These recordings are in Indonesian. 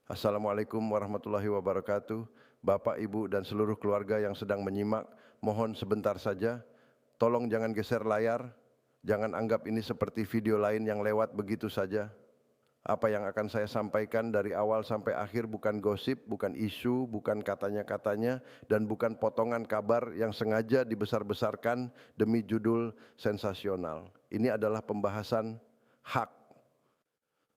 Assalamualaikum warahmatullahi wabarakatuh. Bapak, Ibu, dan seluruh keluarga yang sedang menyimak, mohon sebentar saja, tolong jangan geser layar, jangan anggap ini seperti video lain yang lewat begitu saja. Apa yang akan saya sampaikan dari awal sampai akhir bukan gosip, bukan isu, bukan katanya-katanya, dan bukan potongan kabar yang sengaja dibesar-besarkan demi judul sensasional. Ini adalah pembahasan hak.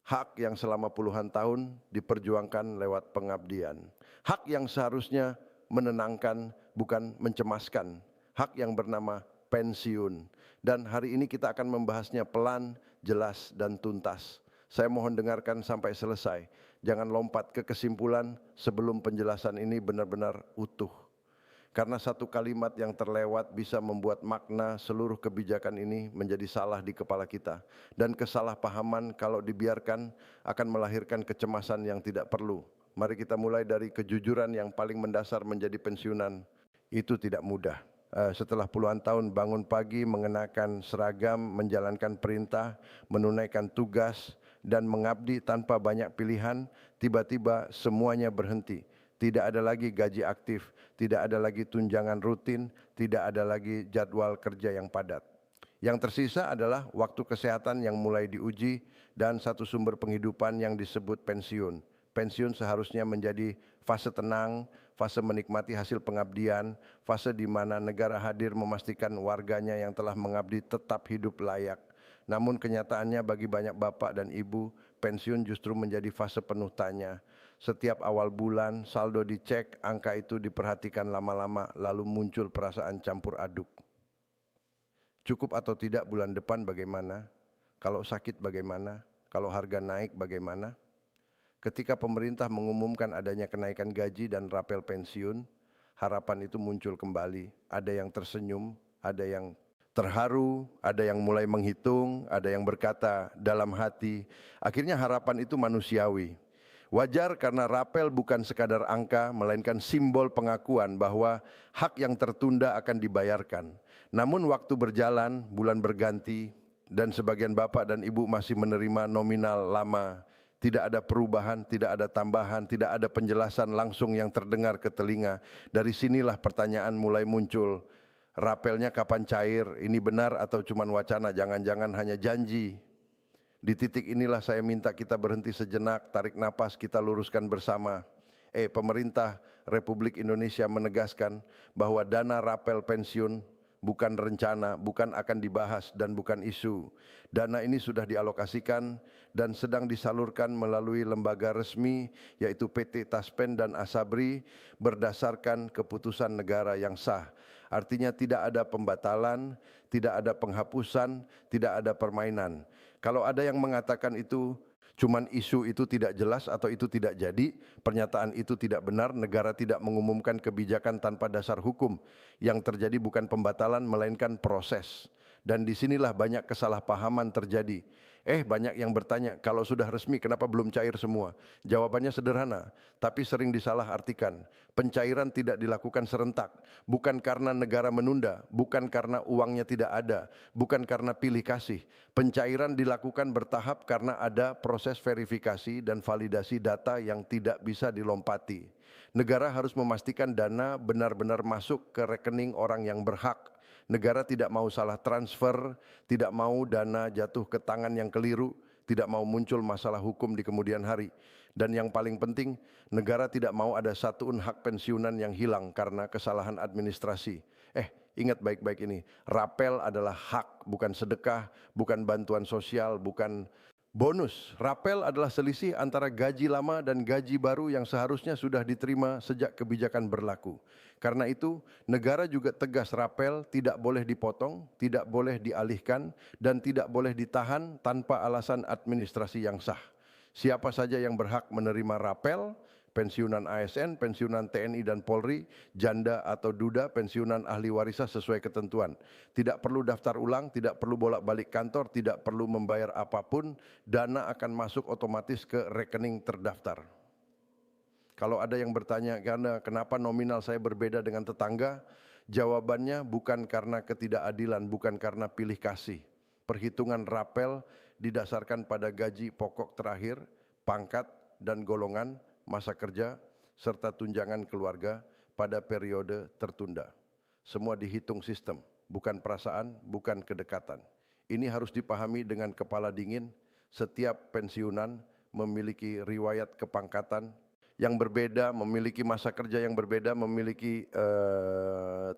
Hak yang selama puluhan tahun diperjuangkan lewat pengabdian. Hak yang seharusnya menenangkan, bukan mencemaskan. Hak yang bernama pensiun. Dan hari ini kita akan membahasnya pelan, jelas, dan tuntas. Saya mohon dengarkan sampai selesai. Jangan lompat ke kesimpulan sebelum penjelasan ini benar-benar utuh. Karena satu kalimat yang terlewat bisa membuat makna seluruh kebijakan ini menjadi salah di kepala kita. Dan kesalahpahaman kalau dibiarkan akan melahirkan kecemasan yang tidak perlu. Mari kita mulai dari kejujuran yang paling mendasar menjadi pensiunan. Itu tidak mudah. Setelah puluhan tahun bangun pagi, mengenakan seragam, menjalankan perintah, menunaikan tugas, dan mengabdi tanpa banyak pilihan, tiba-tiba semuanya berhenti. Tidak ada lagi gaji aktif, tidak ada lagi tunjangan rutin, tidak ada lagi jadwal kerja yang padat. Yang tersisa adalah waktu kesehatan yang mulai diuji dan satu sumber penghidupan yang disebut pensiun. Pensiun seharusnya menjadi fase tenang, fase menikmati hasil pengabdian, fase di mana negara hadir memastikan warganya yang telah mengabdi tetap hidup layak. Namun kenyataannya bagi banyak bapak dan ibu, pensiun justru menjadi fase penuh tanya. Setiap awal bulan saldo dicek, angka itu diperhatikan lama-lama, lalu muncul perasaan campur aduk. Cukup atau tidak bulan depan bagaimana? Kalau sakit bagaimana? Kalau harga naik bagaimana? Ketika pemerintah mengumumkan adanya kenaikan gaji dan rapel pensiun, harapan itu muncul kembali. Ada yang tersenyum, ada yang terharu, ada yang mulai menghitung, ada yang berkata dalam hati. Akhirnya harapan itu manusiawi. Wajar karena rapel bukan sekadar angka, melainkan simbol pengakuan bahwa hak yang tertunda akan dibayarkan. Namun waktu berjalan, bulan berganti, dan sebagian bapak dan ibu masih menerima nominal lama. Tidak ada perubahan, tidak ada tambahan, tidak ada penjelasan langsung yang terdengar ke telinga. Dari sinilah pertanyaan mulai muncul. Rapelnya kapan cair? Ini benar atau cuma wacana? Jangan-jangan hanya janji. Di titik inilah saya minta kita berhenti sejenak, tarik napas, kita luruskan bersama. Pemerintah Republik Indonesia menegaskan bahwa dana rapel pensiun bukan rencana, bukan akan dibahas, dan bukan isu. Dana ini sudah dialokasikan dan sedang disalurkan melalui lembaga resmi yaitu PT Taspen dan Asabri berdasarkan keputusan negara yang sah. Artinya tidak ada pembatalan, tidak ada penghapusan, tidak ada permainan. Kalau ada yang mengatakan itu cuman isu, itu tidak jelas atau itu tidak jadi, pernyataan itu tidak benar. Negara tidak mengumumkan kebijakan tanpa dasar hukum. Yang terjadi bukan pembatalan melainkan proses. Dan disinilah banyak kesalahpahaman terjadi. Banyak yang bertanya, kalau sudah resmi kenapa belum cair semua? Jawabannya sederhana, tapi sering disalahartikan. Pencairan tidak dilakukan serentak, bukan karena negara menunda, bukan karena uangnya tidak ada, bukan karena pilih kasih. Pencairan dilakukan bertahap karena ada proses verifikasi dan validasi data yang tidak bisa dilompati. Negara harus memastikan dana benar-benar masuk ke rekening orang yang berhak. Negara tidak mau salah transfer, tidak mau dana jatuh ke tangan yang keliru, tidak mau muncul masalah hukum di kemudian hari. Dan yang paling penting, negara tidak mau ada satu hak pensiunan yang hilang karena kesalahan administrasi. Ingat baik-baik ini, rapel adalah hak, bukan sedekah, bukan bantuan sosial, bukan bonus. Rapel adalah selisih antara gaji lama dan gaji baru yang seharusnya sudah diterima sejak kebijakan berlaku. Karena itu, negara juga tegas rapel tidak boleh dipotong, tidak boleh dialihkan, dan tidak boleh ditahan tanpa alasan administrasi yang sah. Siapa saja yang berhak menerima rapel, pensiunan ASN, pensiunan TNI dan Polri, janda atau duda, pensiunan ahli warisah sesuai ketentuan. Tidak perlu daftar ulang, tidak perlu bolak-balik kantor, tidak perlu membayar apapun, dana akan masuk otomatis ke rekening terdaftar. Kalau ada yang bertanya, kenapa nominal saya berbeda dengan tetangga? Jawabannya bukan karena ketidakadilan, bukan karena pilih kasih. Perhitungan rapel didasarkan pada gaji pokok terakhir, pangkat, dan golongan, masa kerja, serta tunjangan keluarga pada periode tertunda. Semua dihitung sistem, bukan perasaan, bukan kedekatan. Ini harus dipahami dengan kepala dingin. Setiap pensiunan memiliki riwayat kepangkatan yang berbeda, memiliki masa kerja yang berbeda, memiliki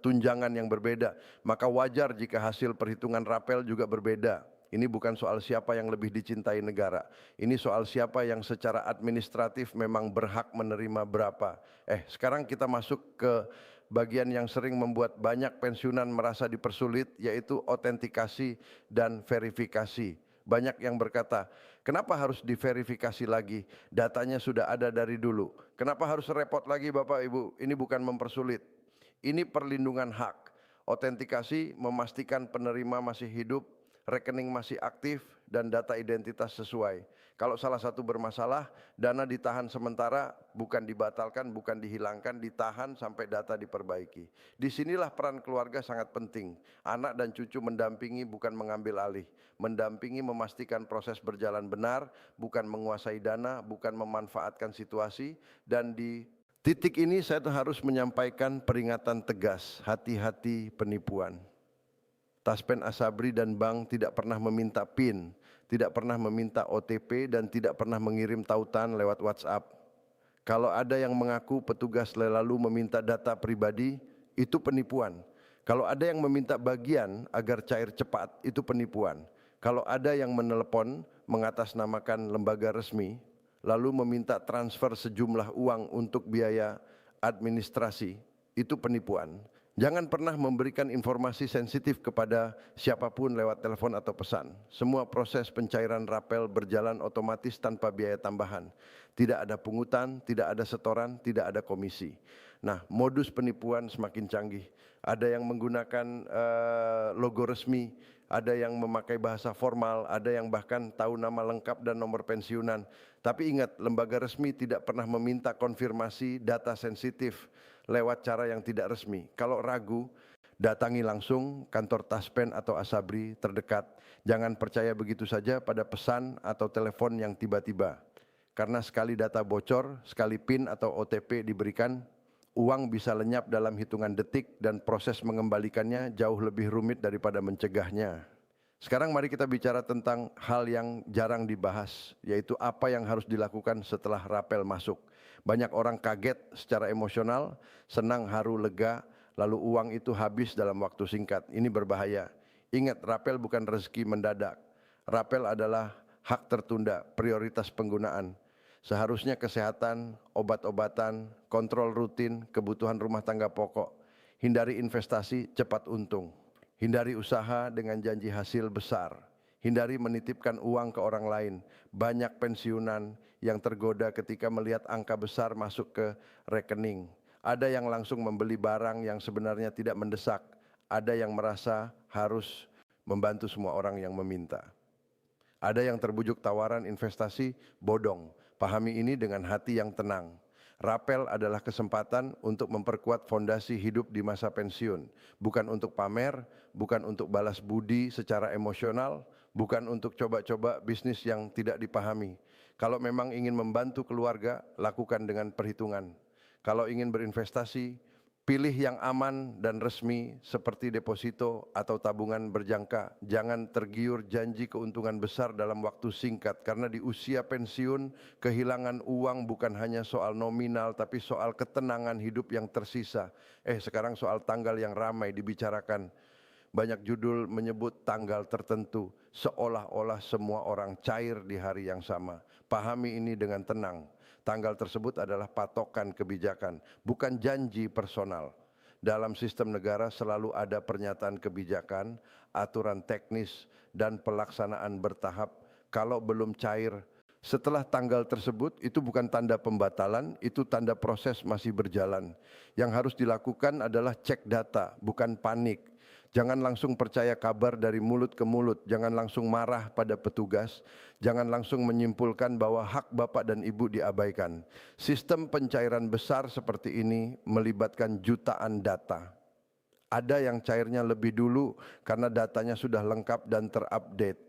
tunjangan yang berbeda. Maka wajar jika hasil perhitungan rapel juga berbeda. Ini bukan soal siapa yang lebih dicintai negara. Ini soal siapa yang secara administratif memang berhak menerima berapa. Sekarang kita masuk ke bagian yang sering membuat banyak pensiunan merasa dipersulit, yaitu autentikasi dan verifikasi. Banyak yang berkata, kenapa harus diverifikasi lagi? Datanya sudah ada dari dulu. Kenapa harus repot lagi Bapak Ibu? Ini bukan mempersulit. Ini perlindungan hak. Autentikasi memastikan penerima masih hidup, rekening masih aktif, dan data identitas sesuai. Kalau salah satu bermasalah, dana ditahan sementara, bukan dibatalkan, bukan dihilangkan, ditahan sampai data diperbaiki. Disinilah peran keluarga sangat penting. Anak dan cucu mendampingi, bukan mengambil alih. Mendampingi memastikan proses berjalan benar, bukan menguasai dana, bukan memanfaatkan situasi. Dan di titik ini saya harus menyampaikan peringatan tegas, hati-hati penipuan. Taspen Asabri dan bank tidak pernah meminta PIN, tidak pernah meminta OTP, dan tidak pernah mengirim tautan lewat WhatsApp. Kalau ada yang mengaku petugas lalu meminta data pribadi, itu penipuan. Kalau ada yang meminta bagian agar cair cepat, itu penipuan. Kalau ada yang menelepon mengatasnamakan lembaga resmi, lalu meminta transfer sejumlah uang untuk biaya administrasi, itu penipuan. Jangan pernah memberikan informasi sensitif kepada siapapun lewat telepon atau pesan. Semua proses pencairan rapel berjalan otomatis tanpa biaya tambahan. Tidak ada pungutan, tidak ada setoran, tidak ada komisi. Nah, modus penipuan semakin canggih. Ada yang menggunakan logo resmi, ada yang memakai bahasa formal, ada yang bahkan tahu nama lengkap dan nomor pensiunan. Tapi ingat, lembaga resmi tidak pernah meminta konfirmasi data sensitif lewat cara yang tidak resmi. Kalau ragu, datangi langsung kantor Taspen atau Asabri terdekat. Jangan percaya begitu saja pada pesan atau telepon yang tiba-tiba. Karena sekali data bocor, sekali PIN atau OTP diberikan, uang bisa lenyap dalam hitungan detik dan proses mengembalikannya jauh lebih rumit daripada mencegahnya. Sekarang mari kita bicara tentang hal yang jarang dibahas, yaitu apa yang harus dilakukan setelah rapel masuk. Banyak orang kaget secara emosional, senang, haru, lega, lalu uang itu habis dalam waktu singkat. Ini berbahaya. Ingat, rapel bukan rezeki mendadak. Rapel adalah hak tertunda, prioritas penggunaan. Seharusnya kesehatan, obat-obatan, kontrol rutin, kebutuhan rumah tangga pokok. Hindari investasi cepat untung. Hindari usaha dengan janji hasil besar. Hindari menitipkan uang ke orang lain. Banyak pensiunan yang tergoda ketika melihat angka besar masuk ke rekening. Ada yang langsung membeli barang yang sebenarnya tidak mendesak. Ada yang merasa harus membantu semua orang yang meminta. Ada yang terbujuk tawaran investasi bodong. Pahami ini dengan hati yang tenang. Rapel adalah kesempatan untuk memperkuat fondasi hidup di masa pensiun. Bukan untuk pamer, bukan untuk balas budi secara emosional, bukan untuk coba-coba bisnis yang tidak dipahami. Kalau memang ingin membantu keluarga, lakukan dengan perhitungan. Kalau ingin berinvestasi, pilih yang aman dan resmi seperti deposito atau tabungan berjangka. Jangan tergiur janji keuntungan besar dalam waktu singkat, karena di usia pensiun kehilangan uang bukan hanya soal nominal tapi soal ketenangan hidup yang tersisa. Sekarang soal tanggal yang ramai dibicarakan. Banyak judul menyebut tanggal tertentu, seolah-olah semua orang cair di hari yang sama. Pahami ini dengan tenang. Tanggal tersebut adalah patokan kebijakan, bukan janji personal. Dalam sistem negara selalu ada pernyataan kebijakan, aturan teknis, dan pelaksanaan bertahap. Kalau belum cair setelah tanggal tersebut, itu bukan tanda pembatalan, itu tanda proses masih berjalan. Yang harus dilakukan adalah cek data, bukan panik. Jangan langsung percaya kabar dari mulut ke mulut, jangan langsung marah pada petugas, jangan langsung menyimpulkan bahwa hak Bapak dan Ibu diabaikan. Sistem pencairan besar seperti ini melibatkan jutaan data. Ada yang cairnya lebih dulu karena datanya sudah lengkap dan terupdate.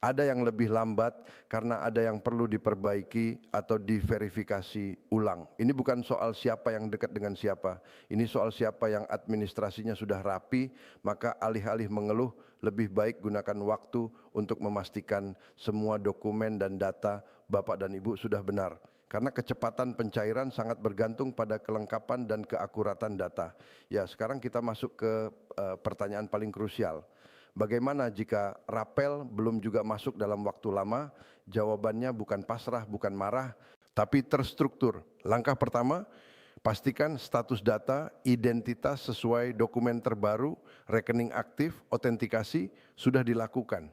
Ada yang lebih lambat karena ada yang perlu diperbaiki atau diverifikasi ulang. Ini bukan soal siapa yang dekat dengan siapa. Ini soal siapa yang administrasinya sudah rapi, maka alih-alih mengeluh, lebih baik gunakan waktu untuk memastikan semua dokumen dan data Bapak dan Ibu sudah benar. Karena kecepatan pencairan sangat bergantung pada kelengkapan dan keakuratan data. Ya, sekarang kita masuk ke pertanyaan paling krusial. Bagaimana jika rapel belum juga masuk dalam waktu lama? Jawabannya bukan pasrah, bukan marah, tapi terstruktur. Langkah pertama, pastikan status data, identitas sesuai dokumen terbaru, rekening aktif, autentikasi sudah dilakukan.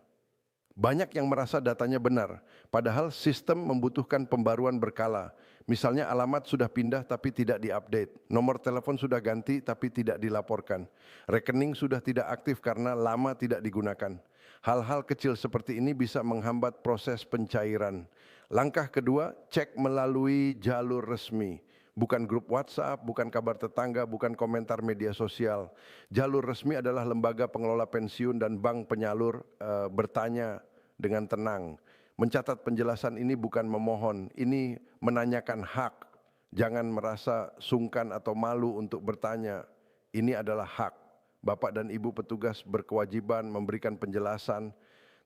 Banyak yang merasa datanya benar, padahal sistem membutuhkan pembaruan berkala. Misalnya alamat sudah pindah tapi tidak diupdate, nomor telepon sudah ganti tapi tidak dilaporkan, rekening sudah tidak aktif karena lama tidak digunakan. Hal-hal kecil seperti ini bisa menghambat proses pencairan. Langkah kedua, cek melalui jalur resmi. Bukan grup WhatsApp, bukan kabar tetangga, bukan komentar media sosial. Jalur resmi adalah lembaga pengelola pensiun dan bank penyalur bertanya dengan tenang. Mencatat penjelasan ini bukan memohon, ini menanyakan hak. Jangan merasa sungkan atau malu untuk bertanya. Ini adalah hak. Bapak dan Ibu petugas berkewajiban memberikan penjelasan,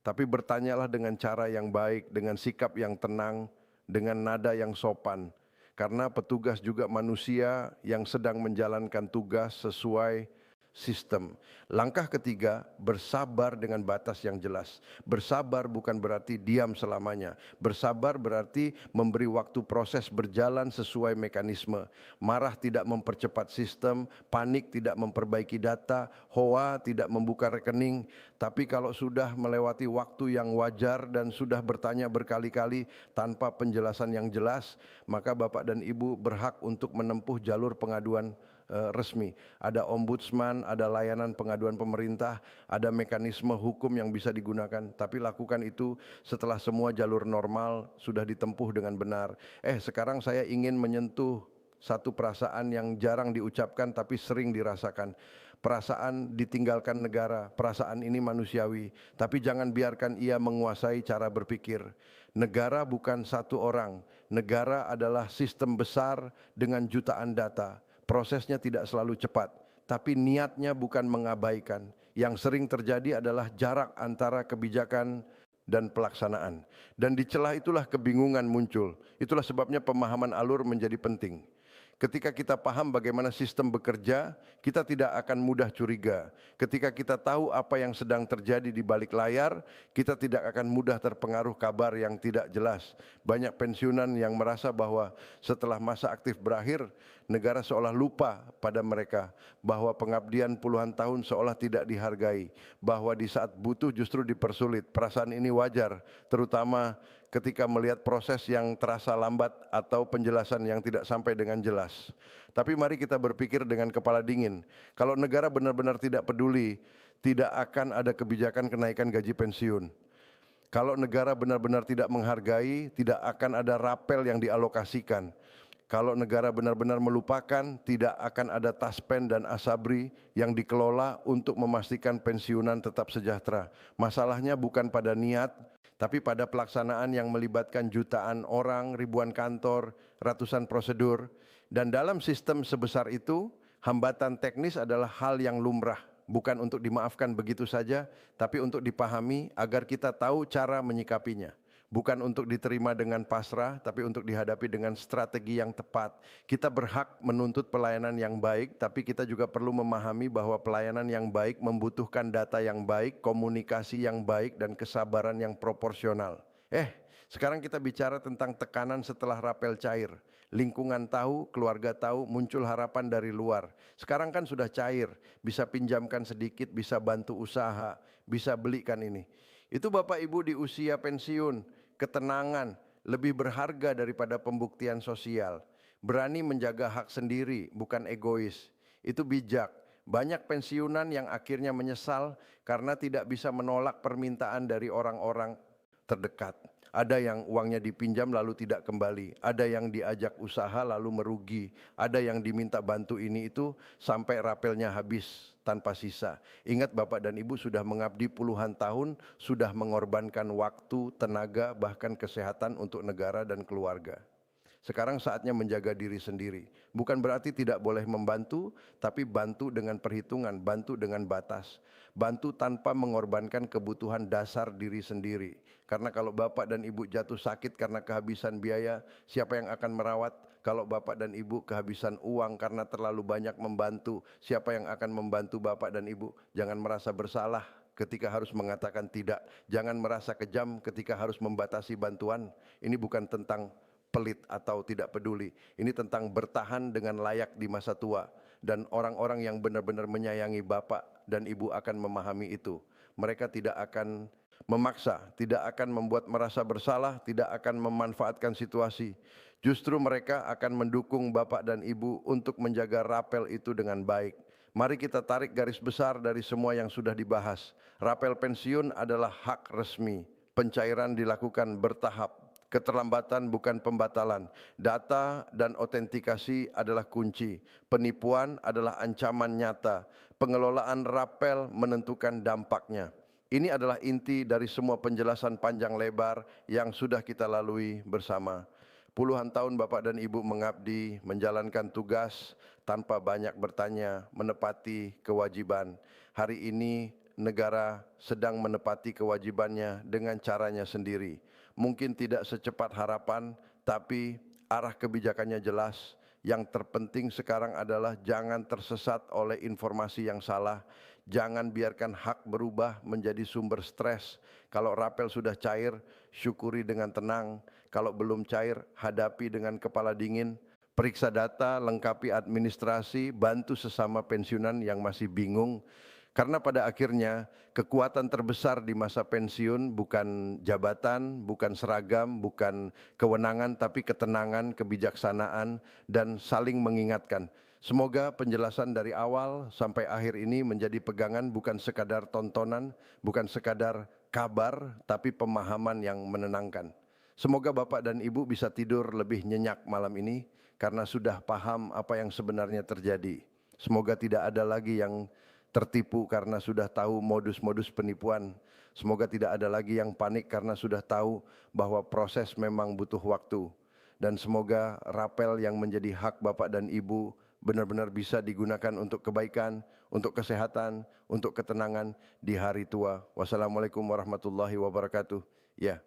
tapi bertanyalah dengan cara yang baik, dengan sikap yang tenang, dengan nada yang sopan. Karena petugas juga manusia yang sedang menjalankan tugas sesuai sistem. Langkah ketiga, bersabar dengan batas yang jelas. Bersabar bukan berarti diam selamanya. Bersabar berarti memberi waktu proses berjalan sesuai mekanisme. Marah tidak mempercepat sistem, panik tidak memperbaiki data, hoa tidak membuka rekening. Tapi kalau sudah melewati waktu yang wajar dan sudah bertanya berkali-kali tanpa penjelasan yang jelas, maka Bapak dan Ibu berhak untuk menempuh jalur pengaduan resmi. Ada ombudsman, ada layanan pengaduan pemerintah, ada mekanisme hukum yang bisa digunakan. Tapi lakukan itu setelah semua jalur normal sudah ditempuh dengan benar. Sekarang saya ingin menyentuh satu perasaan yang jarang diucapkan tapi sering dirasakan. Perasaan ditinggalkan negara, perasaan ini manusiawi, tapi jangan biarkan ia menguasai cara berpikir. Negara bukan satu orang, negara adalah sistem besar dengan jutaan data. Prosesnya tidak selalu cepat, tapi niatnya bukan mengabaikan. Yang sering terjadi adalah jarak antara kebijakan dan pelaksanaan. Dan di celah itulah kebingungan muncul. Itulah sebabnya pemahaman alur menjadi penting. Ketika kita paham bagaimana sistem bekerja, kita tidak akan mudah curiga. Ketika kita tahu apa yang sedang terjadi di balik layar, kita tidak akan mudah terpengaruh kabar yang tidak jelas. Banyak pensiunan yang merasa bahwa setelah masa aktif berakhir, negara seolah lupa pada mereka, bahwa pengabdian puluhan tahun seolah tidak dihargai, bahwa di saat butuh justru dipersulit. Perasaan ini wajar, terutama ketika melihat proses yang terasa lambat atau penjelasan yang tidak sampai dengan jelas. Tapi mari kita berpikir dengan kepala dingin. Kalau negara benar-benar tidak peduli, tidak akan ada kebijakan kenaikan gaji pensiun. Kalau negara benar-benar tidak menghargai, tidak akan ada rapel yang dialokasikan. Kalau negara benar-benar melupakan, tidak akan ada taspen dan asabri yang dikelola untuk memastikan pensiunan tetap sejahtera. Masalahnya bukan pada niat, tapi pada pelaksanaan yang melibatkan jutaan orang, ribuan kantor, ratusan prosedur. Dan dalam sistem sebesar itu, hambatan teknis adalah hal yang lumrah. Bukan untuk dimaafkan begitu saja, tapi untuk dipahami agar kita tahu cara menyikapinya. Bukan untuk diterima dengan pasrah, tapi untuk dihadapi dengan strategi yang tepat. Kita berhak menuntut pelayanan yang baik, tapi kita juga perlu memahami bahwa pelayanan yang baik membutuhkan data yang baik, komunikasi yang baik, dan kesabaran yang proporsional. Sekarang kita bicara tentang tekanan setelah rapel cair. Lingkungan tahu, keluarga tahu, muncul harapan dari luar. Sekarang kan sudah cair, bisa pinjamkan sedikit, bisa bantu usaha, bisa belikan ini. Itu Bapak Ibu di usia pensiun, ketenangan lebih berharga daripada pembuktian sosial. Berani menjaga hak sendiri, bukan egois. Itu bijak. Banyak pensiunan yang akhirnya menyesal karena tidak bisa menolak permintaan dari orang-orang terdekat. Ada yang uangnya dipinjam lalu tidak kembali, ada yang diajak usaha lalu merugi, ada yang diminta bantu ini itu sampai rapelnya habis tanpa sisa. Ingat Bapak dan Ibu sudah mengabdi puluhan tahun, sudah mengorbankan waktu, tenaga, bahkan kesehatan untuk negara dan keluarga. Sekarang saatnya menjaga diri sendiri. Bukan berarti tidak boleh membantu, tapi bantu dengan perhitungan, bantu dengan batas. Bantu tanpa mengorbankan kebutuhan dasar diri sendiri. Karena kalau Bapak dan Ibu jatuh sakit karena kehabisan biaya, siapa yang akan merawat? Kalau Bapak dan Ibu kehabisan uang karena terlalu banyak membantu, siapa yang akan membantu Bapak dan Ibu? Jangan merasa bersalah ketika harus mengatakan tidak. Jangan merasa kejam ketika harus membatasi bantuan. Ini bukan tentang pelit atau tidak peduli. Ini tentang bertahan dengan layak di masa tua. Dan orang-orang yang benar-benar menyayangi Bapak dan Ibu akan memahami itu. Mereka tidak akan memaksa, tidak akan membuat merasa bersalah, tidak akan memanfaatkan situasi. Justru mereka akan mendukung Bapak dan Ibu untuk menjaga rapel itu dengan baik. Mari kita tarik garis besar dari semua yang sudah dibahas. Rapel pensiun adalah hak resmi. Pencairan dilakukan bertahap. Keterlambatan bukan pembatalan. Data dan autentikasi adalah kunci. Penipuan adalah ancaman nyata. Pengelolaan rapel menentukan dampaknya. Ini adalah inti dari semua penjelasan panjang lebar yang sudah kita lalui bersama. Puluhan tahun Bapak dan Ibu mengabdi, menjalankan tugas tanpa banyak bertanya, menepati kewajiban. Hari ini negara sedang menepati kewajibannya dengan caranya sendiri. Mungkin tidak secepat harapan, tapi arah kebijakannya jelas. Yang terpenting sekarang adalah jangan tersesat oleh informasi yang salah. Jangan biarkan hak berubah menjadi sumber stres. Kalau rapel sudah cair, syukuri dengan tenang. Kalau belum cair, hadapi dengan kepala dingin. Periksa data, lengkapi administrasi, bantu sesama pensiunan yang masih bingung. Karena pada akhirnya kekuatan terbesar di masa pensiun bukan jabatan, bukan seragam, bukan kewenangan, tapi ketenangan, kebijaksanaan, dan saling mengingatkan. Semoga penjelasan dari awal sampai akhir ini menjadi pegangan, bukan sekadar tontonan, bukan sekadar kabar, tapi pemahaman yang menenangkan. Semoga Bapak dan Ibu bisa tidur lebih nyenyak malam ini karena sudah paham apa yang sebenarnya terjadi. Semoga tidak ada lagi yang tertipu karena sudah tahu modus-modus penipuan. Semoga tidak ada lagi yang panik karena sudah tahu bahwa proses memang butuh waktu. Dan semoga rapel yang menjadi hak Bapak dan Ibu benar-benar bisa digunakan untuk kebaikan, untuk kesehatan, untuk ketenangan di hari tua. Wassalamualaikum warahmatullahi wabarakatuh. Ya.